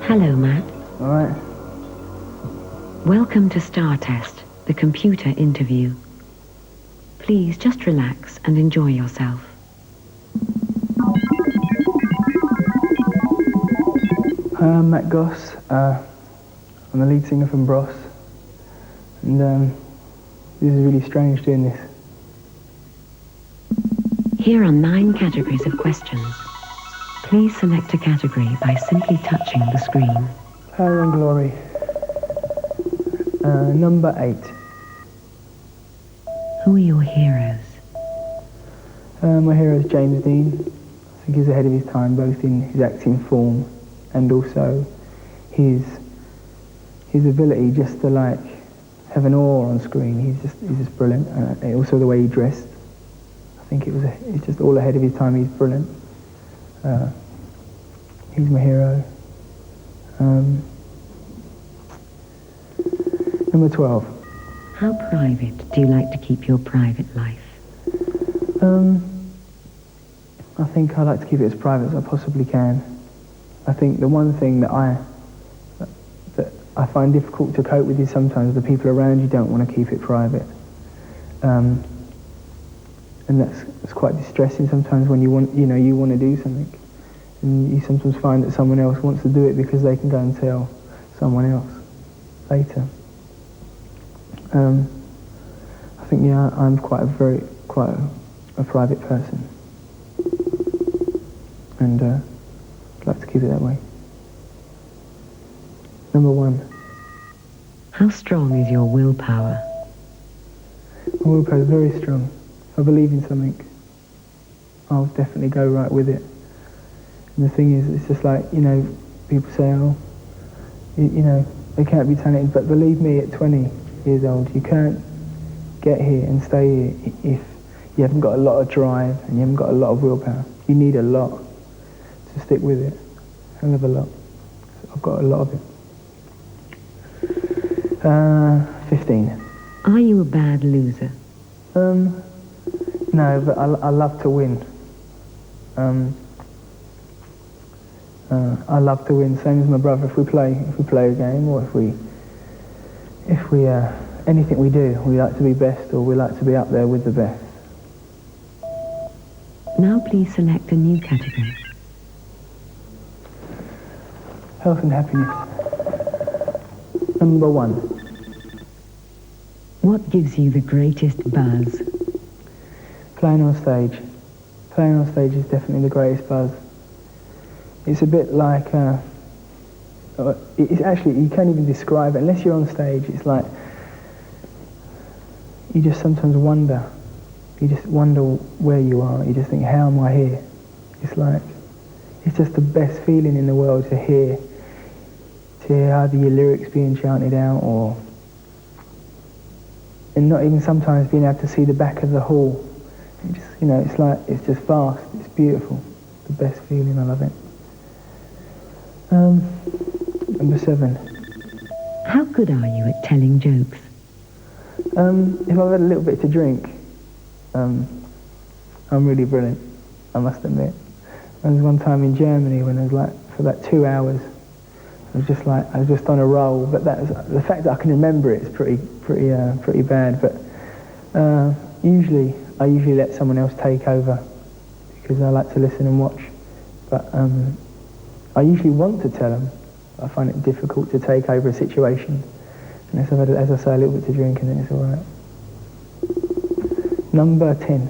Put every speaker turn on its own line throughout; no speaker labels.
Hello, Matt.
All right.
Welcome to Star Test, the computer interview. Please just relax and enjoy yourself.
Hi, I'm Matt Goss. I'm the lead singer from Goss. And this is really strange doing this.
Here are 9 categories of questions. Please select a category by simply touching the screen.
Power and Glory. Number 8.
Who are your heroes?
My hero is James Dean. I think he's ahead of his time, both in his acting form and also his ability just to like have an awe on screen. He's just brilliant. Also the way he dressed. I think it's just all ahead of his time. He's brilliant. He's my hero. Number 12.
How private do you like to keep your private life?
I think I like to keep it as private as I possibly can. I think the one thing that I find difficult to cope with is sometimes the people around you don't want to keep it private. And that's quite distressing sometimes when you want to do something. And you sometimes find that someone else wants to do it because they can go and tell someone else later. I think, yeah, I'm quite a private person. And I'd like to keep it that way. Number 1.
How strong is your willpower?
My willpower is very strong. If I believe in something, I'll definitely go right with it. And the thing is, it's just like, people say, oh, they can't be talented, but believe me, at 20 years old, you can't get here and stay here if you haven't got a lot of drive and you haven't got a lot of willpower. You need a lot to stick with it. I love a lot. I've got a lot of it. 15.
Are you a bad loser?
No, but I love to win. I love to win, same as my brother. If we play a game, or if we anything we do, we like to be best, or we like to be up there with the best.
Now please select a new category.
Health and happiness. Number 1.
What gives you the greatest buzz?
Playing on stage. Playing on stage is definitely the greatest buzz. It's a bit like, it's actually, you can't even describe it. Unless you're on stage, it's like, you just sometimes wonder. You just wonder where you are. You just think, how am I here? It's just the best feeling in the world to hear either your lyrics being chanted out and not even sometimes being able to see the back of the hall. It just, it's just vast. It's beautiful. The best feeling. I love it. Number 7.
How good are you at telling jokes?
If I've had a little bit to drink, I'm really brilliant, I must admit. There was one time in Germany when I was for about 2 hours, I was just on a roll, but the fact that I can remember it is pretty bad, but I usually let someone else take over because I like to listen and watch, but I usually want to tell them. I find it difficult to take over a situation unless I've had, as I say, a little bit to drink, and then it's all right. Number 10.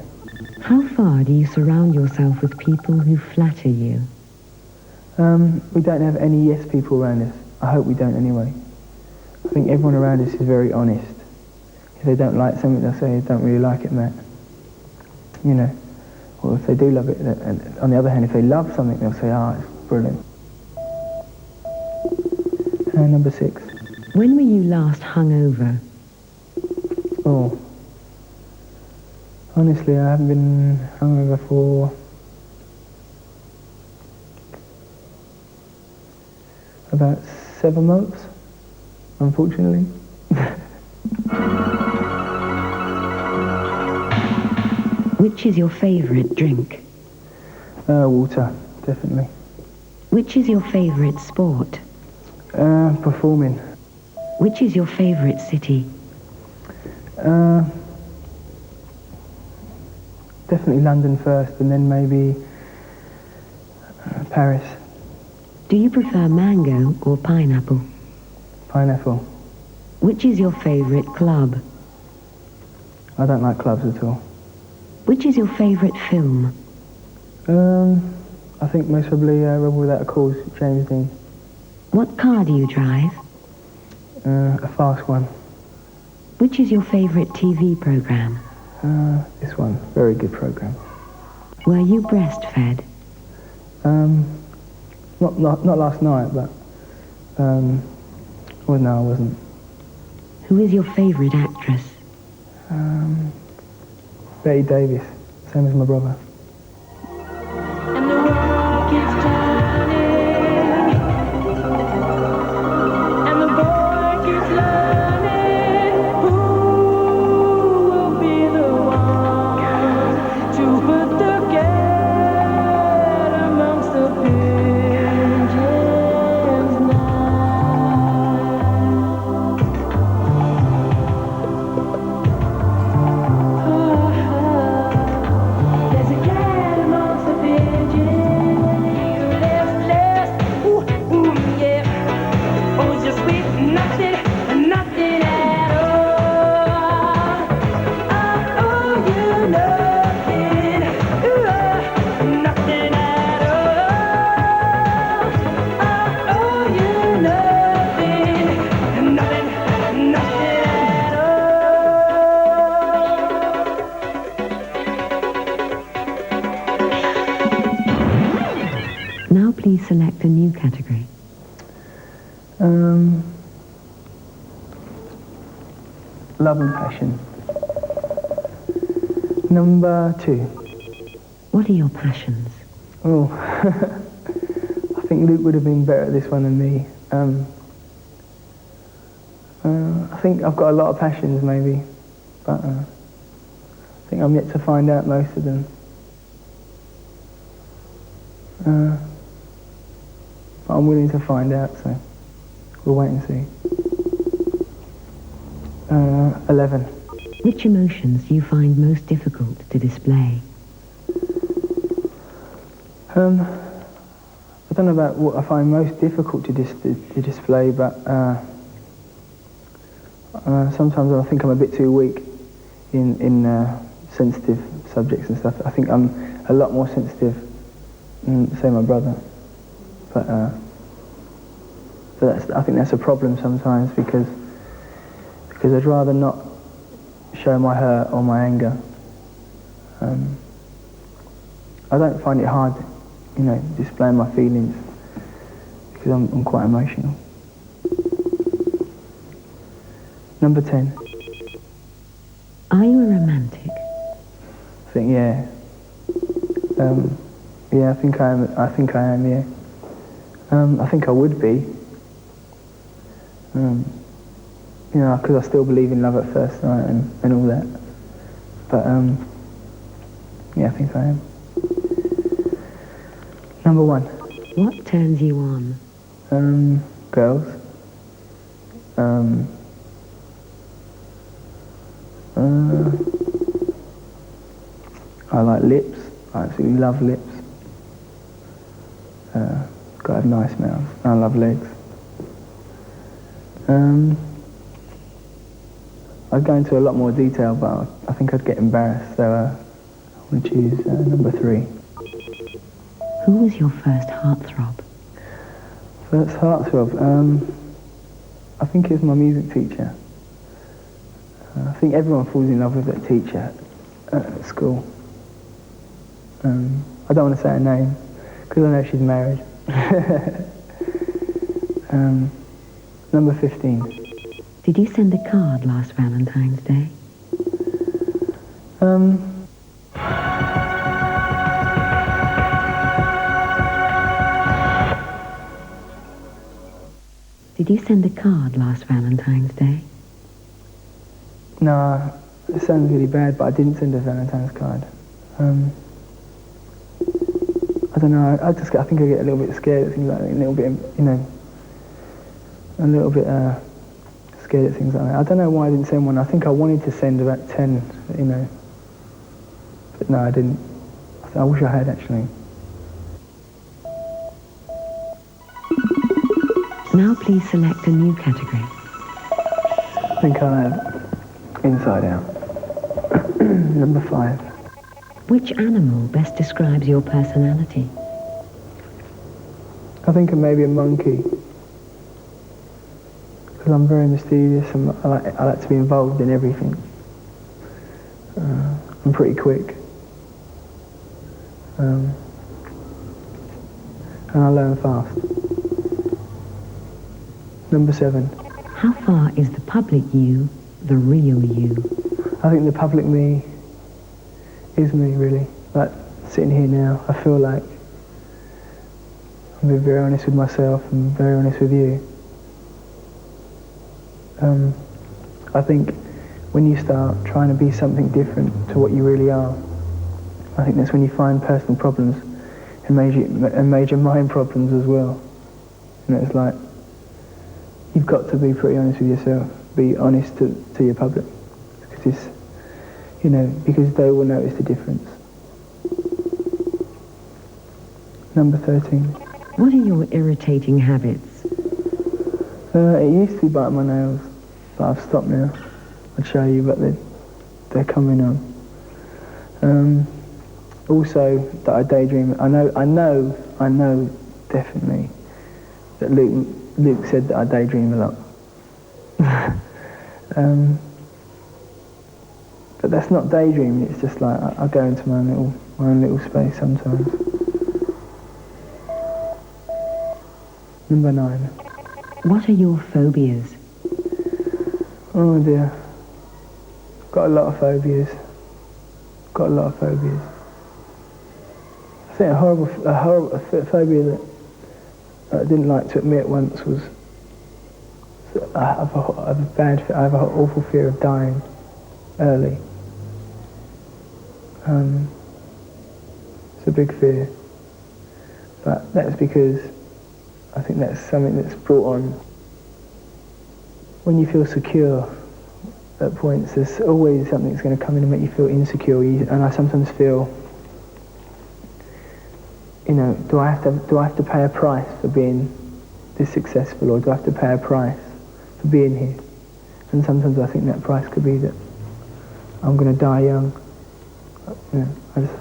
How far do you surround yourself with people who flatter you?
We don't have any yes people around us. I hope we don't anyway. I think everyone around us is very honest. If they don't like something, they'll say, I don't really like it, Matt. You know. Or if they do love it, and on the other hand, if they love something, they'll say, it's brilliant. Number 6.
When were you last hungover?
Oh. Honestly, I haven't been hungover for about 7 months, unfortunately.
Which is your favourite drink?
Water, definitely.
Which is your favourite sport?
Performing.
Which is your favourite city?
Definitely London first, and then maybe Paris.
Do you prefer mango or pineapple?
Pineapple.
Which is your favourite club?
I don't like clubs at all.
Which is your favourite film?
I think most probably Rebel Without a Cause, James Dean.
What car do you drive?
A fast one.
Which is your favourite TV programme?
This one, very good programme.
Were you breastfed?
Not last night, but well, no, I wasn't.
Who is your favourite actress?
Betty Davis, same as my brother.
And the world keeps turning, and the boy keeps learning. Who will be the one to put the cat amongst the pigeons now? There's a cat amongst the pigeons. He lives blessed. Ooh, ooh, yeah. Oh, just sweet, nothing at all. Oh, you nothing. Ooh, nothing at all. Oh, you nothing at all.
Now please select a new category.
Love and passion. Number 2.
What are your passions?
Oh, I think Luke would have been better at this one than me. I think I've got a lot of passions, maybe, but I think I'm yet to find out most of them. But I'm willing to find out, so we'll wait and see. 11.
Which emotions do you find most difficult to display?
I don't know about what I find most difficult to display, but sometimes I think I'm a bit too weak in sensitive subjects and stuff. I think I'm a lot more sensitive than, say, my brother. But I think that's a problem sometimes because I'd rather not show my hurt or my anger. I don't find it hard, displaying my feelings because I'm quite emotional. Number 10.
Are you a romantic?
I think, yeah. Yeah, I think I am. Yeah. I think I would be. Because I still believe in love at first sight and all that. But yeah, I think I am. Number 1.
What turns you on?
Girls. I like lips. I absolutely love lips. Got to have nice mouths. I love legs. I I'd go into a lot more detail, but I think I'd get embarrassed, so I would choose number 3.
Who was your first heartthrob?
First heartthrob, I think it was my music teacher. I think everyone falls in love with that teacher at school. I don't want to say her name, because I know she's married. Number 15.
Did you send a card last Valentine's Day? Did you send a card last Valentine's Day?
No, it sounds really bad, but I didn't send a Valentine's card. I don't know, I think I get a little bit scared at things like that, a little bit, scared at things like that. I don't know why I didn't send one. I think I wanted to send about 10, but no, I didn't. I wish I had, actually.
Now please select a new category.
I think I'll have Inside Out. Number 5.
Which animal best describes your personality?
I think maybe a monkey. Because I'm very mysterious and I like to be involved in everything. I'm pretty quick. And I learn fast. Number 7.
How far is the public you the real you?
I think the public me is me, really. Like, sitting here now, I feel like I'm being very honest with myself and very honest with you. I think when you start trying to be something different to what you really are, I think that's when you find personal problems and major mind problems as well. It's like, you've got to be pretty honest with yourself, be honest to your public, because it's, because they will notice the difference. Number 13.
What are your irritating habits?
It used to be biting my nails, but I've stopped now. I'd show you, but they're coming on. Also, that I daydream. I know definitely that Luke said that I daydream a lot. But that's not daydreaming. It's just like I go into my own little space sometimes. Number 9.
What are your phobias?
Oh dear. Got a lot of phobias. I think a horrible phobia that I didn't like to admit once was I have an awful fear of dying early. It's a big fear, but that's because I think that's something that's brought on when you feel secure at points. There's always something that's going to come in and make you feel insecure, and I sometimes feel, do I have to pay a price for being this successful, or do I have to pay a price for being here? And sometimes I think that price could be that I'm going to die young. I just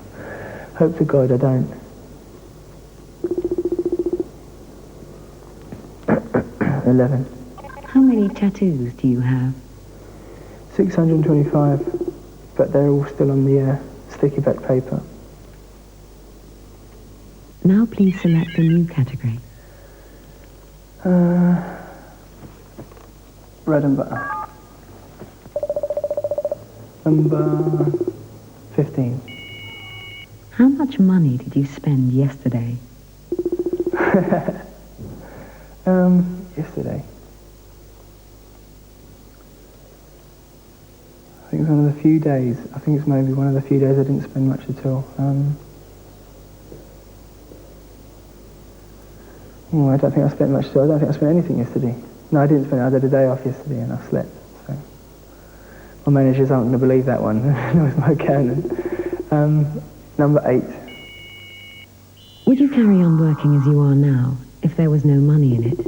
hope to God I don't. 11.
How many tattoos do you have?
625, but they're all still on the sticky back paper.
Now please select a new category.
Bread and butter. Number 15.
How much money did you spend yesterday?
Yesterday. I think it's one of the few days. I think it's maybe one of the few days I didn't spend much at all. I don't think I spent much at all. I don't think I spent anything yesterday. No, I didn't spend it. I had a day off yesterday and I slept. So my managers aren't going to believe that one. Nor is my accountant. Number 8.
Would you carry on working as you are now if there was no money in it?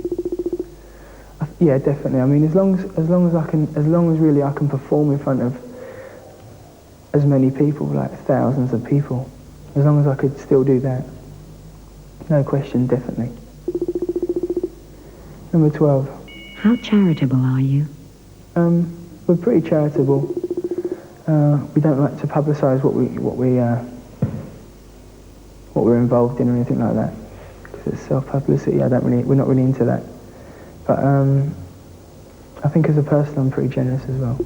Yeah, definitely. I mean, as long as I can, as long as really I can perform in front of as many people, like thousands of people, as long as I could still do that, no question, definitely. Number 12.
How charitable are you?
We're pretty charitable. We don't like to publicise what we're involved in or anything like that, because it's self-publicity. We're not really into that. But I think as a person, I'm pretty generous as well.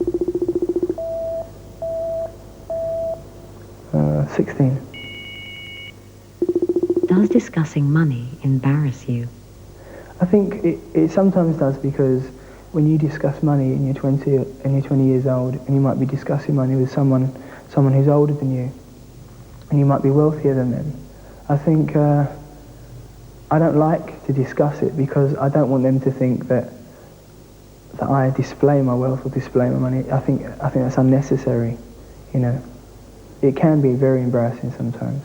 16.
Does discussing money embarrass you?
I think it sometimes does, because when you discuss money and you're 20 years old, and you might be discussing money with someone who's older than you, and you might be wealthier than them, I think I don't like to discuss it, because I don't want them to think that I display my wealth or display my money. I think that's unnecessary, you know. It can be very embarrassing sometimes.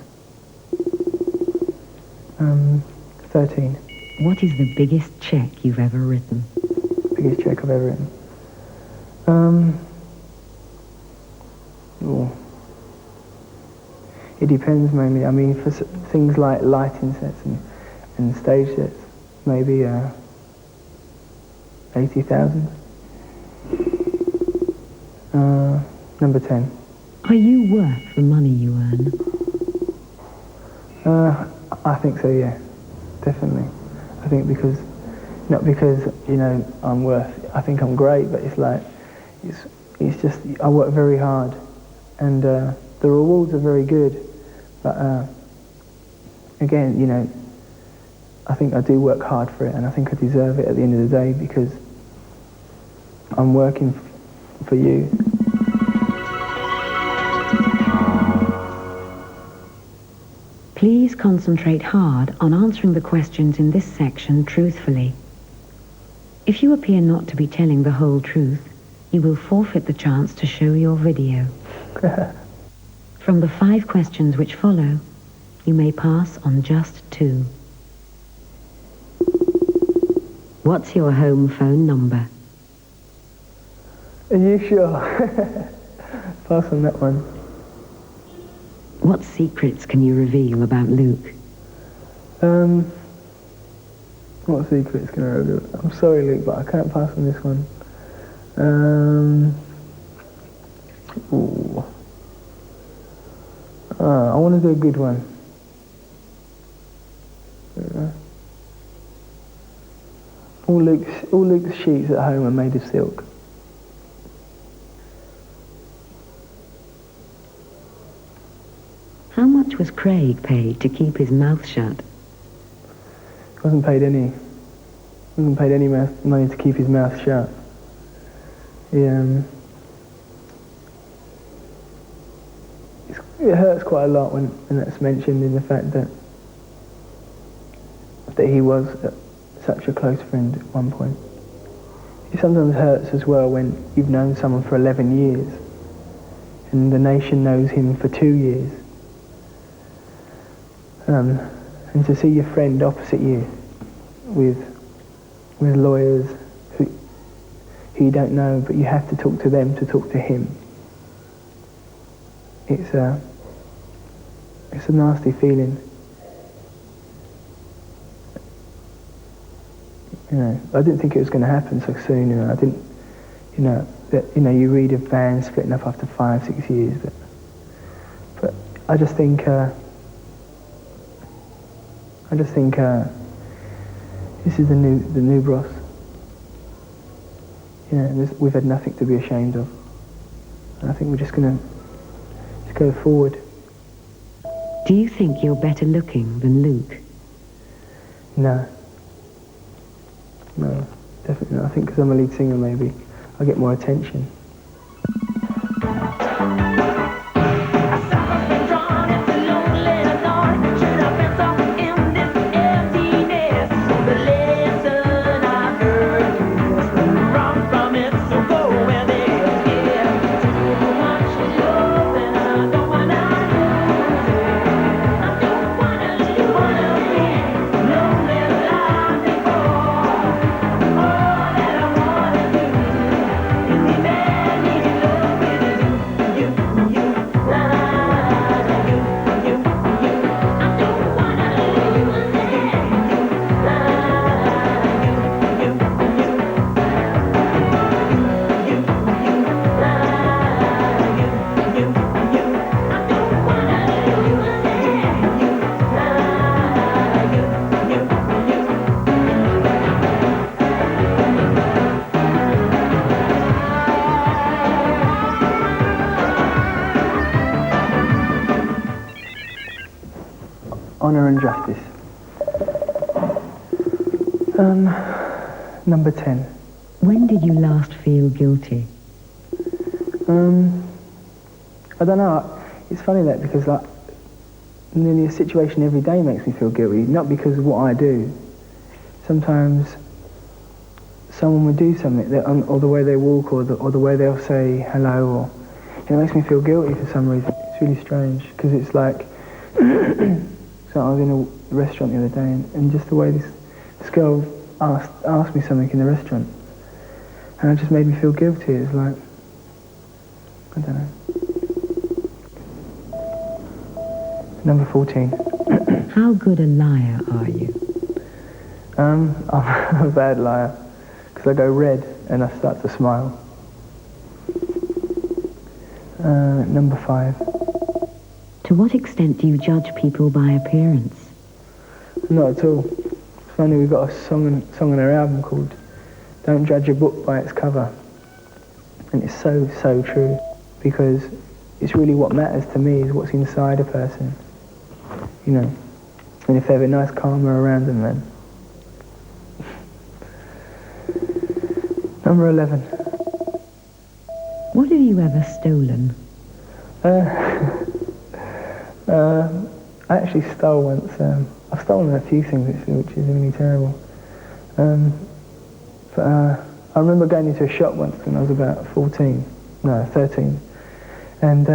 13.
What is the biggest check you've ever written?
Biggest check I've ever written. It depends mainly. I mean, for things like lighting sets and stage sets, maybe 80,000. Number 10.
Are you worth the money you earn?
I think so, yeah, definitely. I think not because, you know, I think I'm great, but it's like, it's just, I work very hard, and the rewards are very good, but again, you know, I think I do work hard for it, and I think I deserve it at the end of the day, because I'm working for you.
Please concentrate hard on answering the questions in this section truthfully. If you appear not to be telling the whole truth, you will forfeit the chance to show your video. From the 5 questions which follow, you may pass on just 2. What's your home phone number?
Are you sure? Pass on that one.
What secrets can you reveal about Luke?
What secrets can I reveal? I'm sorry, Luke, but I can't pass on this one. I want to do a good one. All Luke's sheets at home are made of silk.
How much was Craig paid to keep his mouth shut?
Wasn't paid any money to keep his mouth shut. It hurts quite a lot when that's mentioned, in the fact that he was such a close friend at one point. It sometimes hurts as well when you've known someone for 11 years and the nation knows him for 2 years. And to see your friend opposite you with lawyers who you don't know, but you have to talk to them to talk to him. It's a nasty feeling. You know, I didn't think it was going to happen so soon. You know, I didn't. You read of bands splitting up after 5-6 years, but I just think. This is the new Goss. You know, we've had nothing to be ashamed of, and I think we're just gonna go forward.
Do you think you're better looking than Luke?
No, definitely not. I think because I'm a lead singer, maybe I get more attention. Honour and justice. Number 10.
When did you last feel guilty?
I don't know. It's funny that because like nearly a situation every day makes me feel guilty. Not because of what I do. Sometimes someone would do something, or the way they walk, or the way they'll say hello, or it makes me feel guilty for some reason. It's really strange because it's like. So I was in a restaurant the other day, and just the way this girl asked me something in the restaurant, and it just made me feel guilty. It's like, I don't know. Number 14.
How good a liar are you?
I'm a bad liar, because I go red and I start to smile. Number 5.
To what extent do you judge people by appearance?
Not at all. It's funny, we've got a song on our album called Don't Judge a Book by Its Cover. And it's so, so true, because it's really what matters to me is what's inside a person. You know, and if they have a nice karma around them, then. Number 11.
What have you ever stolen?
I actually stole once. I've stolen a few things, which is really terrible. But I remember going into a shop once when I was about 13, and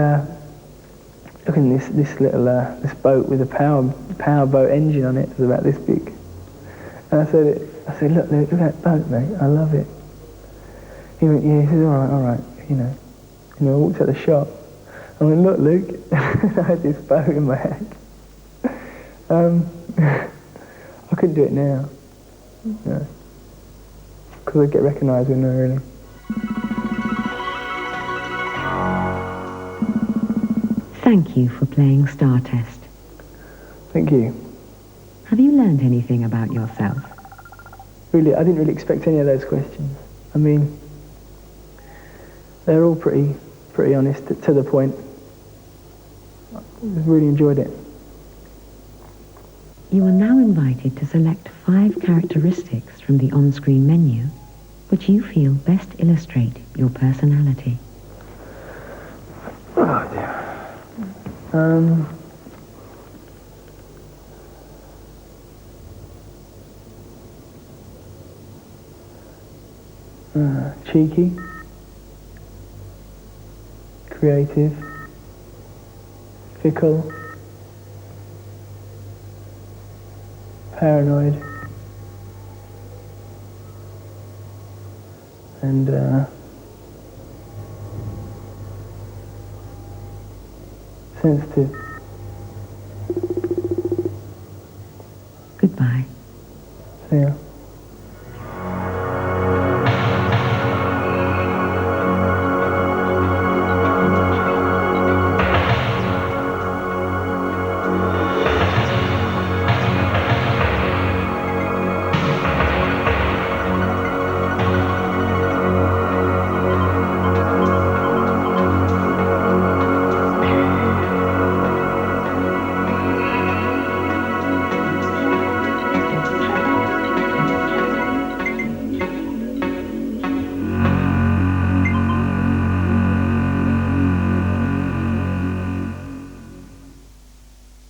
looking at this little this boat with a power boat engine on it. It was about this big. And I said, look at that boat, mate. I love it. He went, yeah. He said, all right, you know. And I walked out the shop. I went, look, Luke. I had this boat in my hand. I couldn't do it now. No. Because I'd get recognised with no really.
Thank you for playing Star Test.
Thank you.
Have you learned anything about yourself?
Really, I didn't really expect any of those questions. I mean, they're all pretty honest, to the point. I really enjoyed it.
You are now invited to select 5 characteristics from the on-screen menu which you feel best illustrate your personality.
Oh dear. Cheeky, creative, fickle, paranoid, and sensitive.
Goodbye.
See ya.